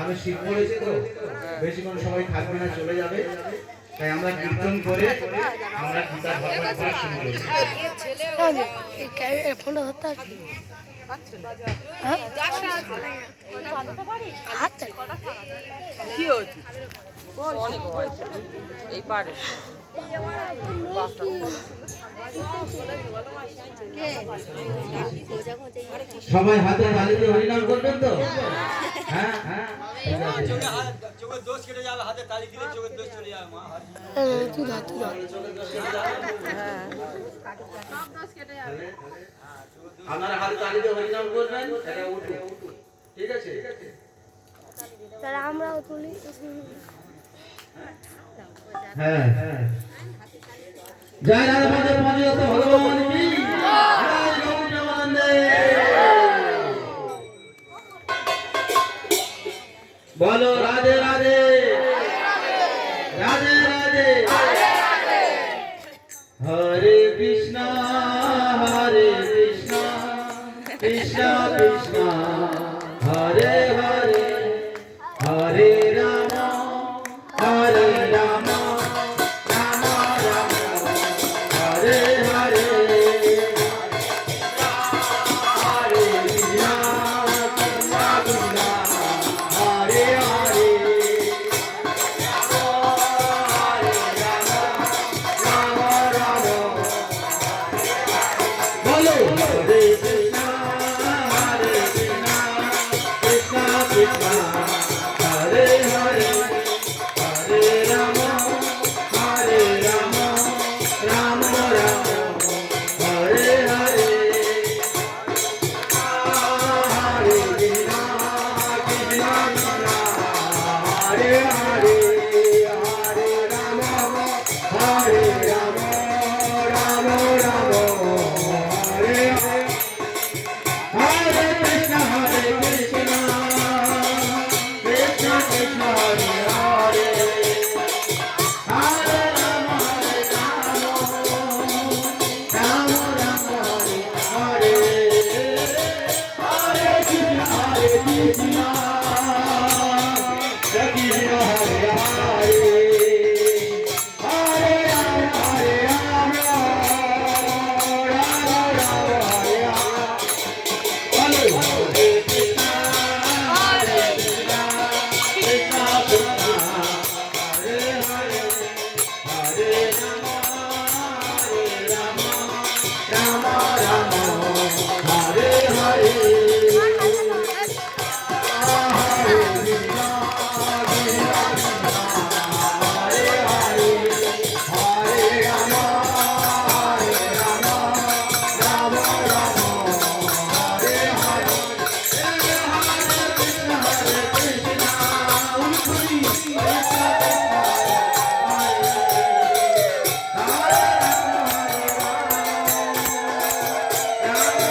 আমি শীত পড়েছে তো বেশিক্ষণ সবাই থাকবে না, চলে যাবে। তাই আমরা কীর্তন করে আমরা গীতা ভগবান পাঠ শুরু করি। ফোনটা ধরতে কি হচ্ছে অনেক এই পারে সবাই হাতে তালি দিয়ে হরিনাম করবেন তো? হ্যাঁ হ্যাঁ, চোখের দোষ কেটে যাবে, হাতে তালি দিলে চোখের দোষ চলে যাবে মা। আপনারা হাতে তালি দিয়ে হরিনাম করবেন, এটা উঠে ঠিক আছে? তাহলে আমরাও তুলি। হ্যাঁ হ্যাঁ, জয় রাধা মাধব মহাদেব ভগবান কি জয়, গৌর প্রেমানন্দে। বলো রাধে রাধে, রাধে রাধে, হরে কৃষ্ণ হরে কৃষ্ণ, কৃষ্ণ কৃষ্ণ হরে হরে, হরে রাম হরে রাম, রাম রাম হরে হরে, হরে কৃষ্ণ কৃষ্ণ কৃষ্ণ হরে হরে, হরে রাম রাম রাম, বলো হরে কৃষ্ণ হরে কৃষ্ণ, কৃষ্ণ কৃষ্ণ হরে হরে, হরে রাম রাম রাম হরে হরে, হরে কৃষ্ণ কৃষ্ণ কৃষ্ণ হরে হরে, হরে রাম রাম রাম হরে হরে, হরে কৃষ্ণ কৃষ্ণ কৃষ্ণ হরে হরে, হরে রাম রাম রাম হরে হরে, হরে কৃষ্ণ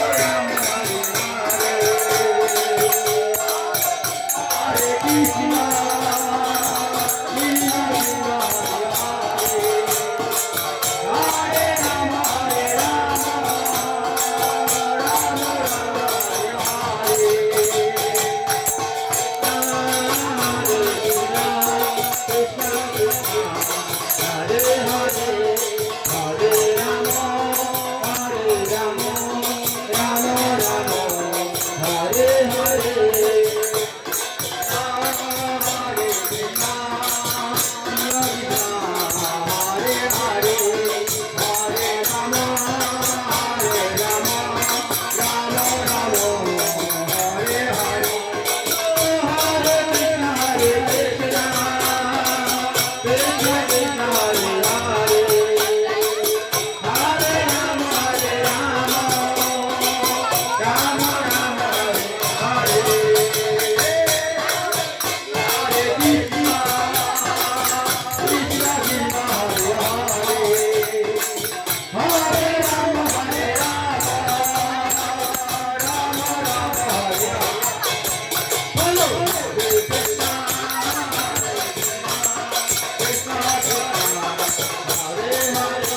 কৃষ্ণ কৃষ্ণ হরে হরে, হরে রাম রাম রাম হরে হরে, বলো হরে কৃষ্ণ হরে কৃষ্ণ, কৃষ্ণ কৃষ্ণ হরে হরে, হরে রাম রাম রাম হরে হরে, হরে কৃষ্ণ কৃষ্ণ হরে হরে,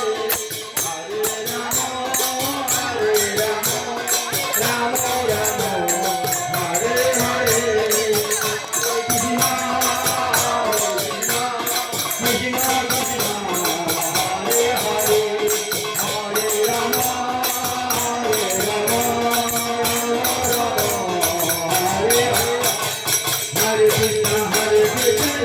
হরে রাম রাম রাম হরে হরে, হরে কৃষ্ণ কৃষ্ণ উঠুরি কৃষ্ণ Hare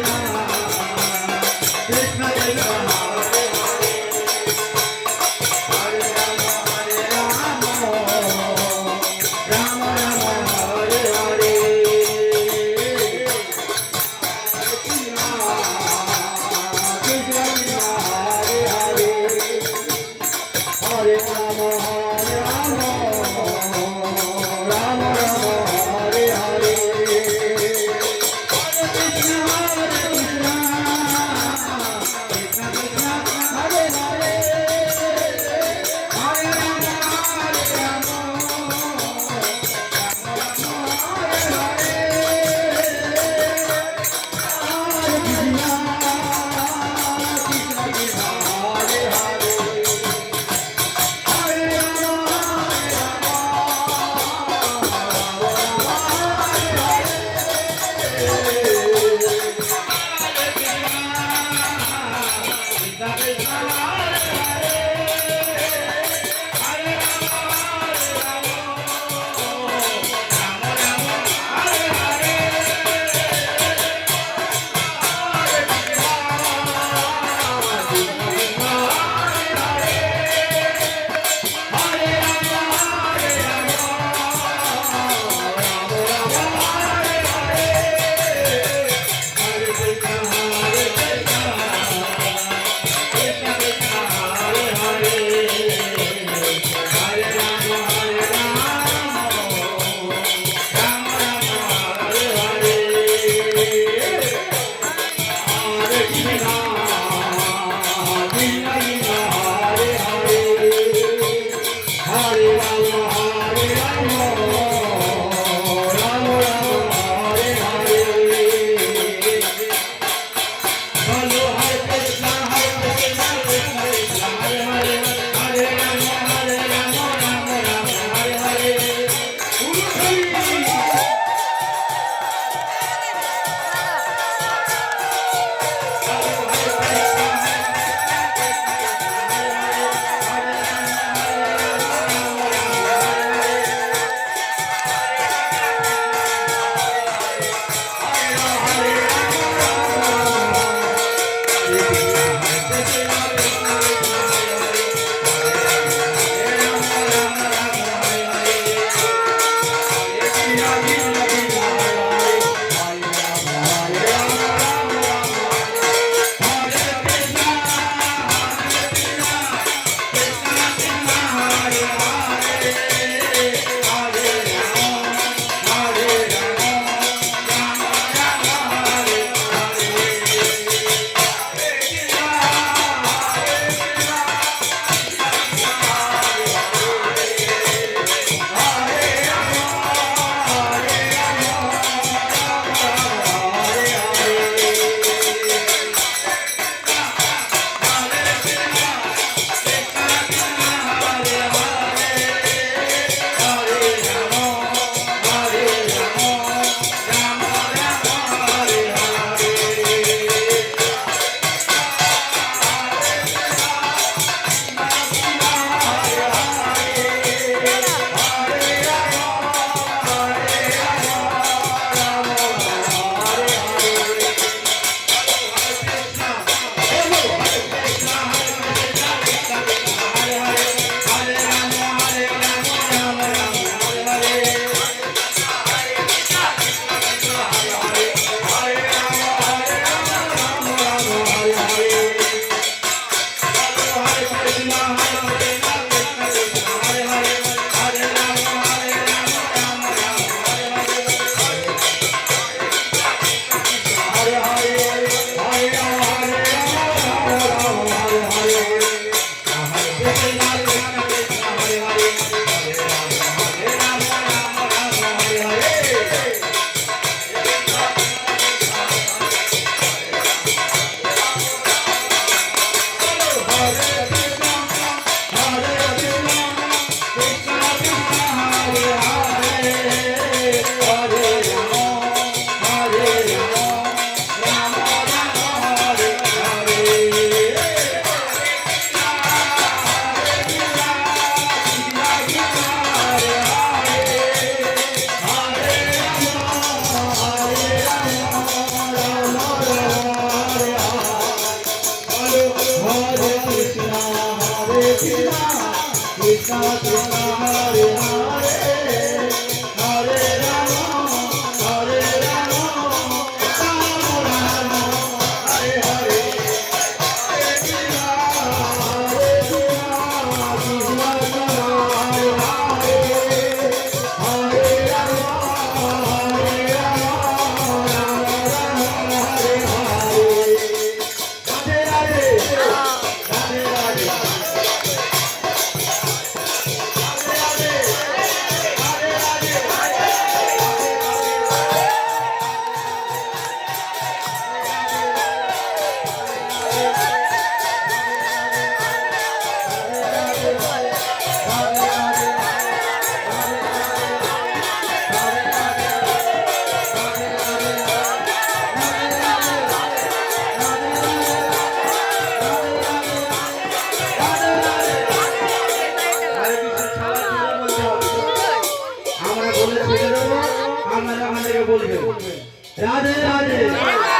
বলবেন রাধে রাধে।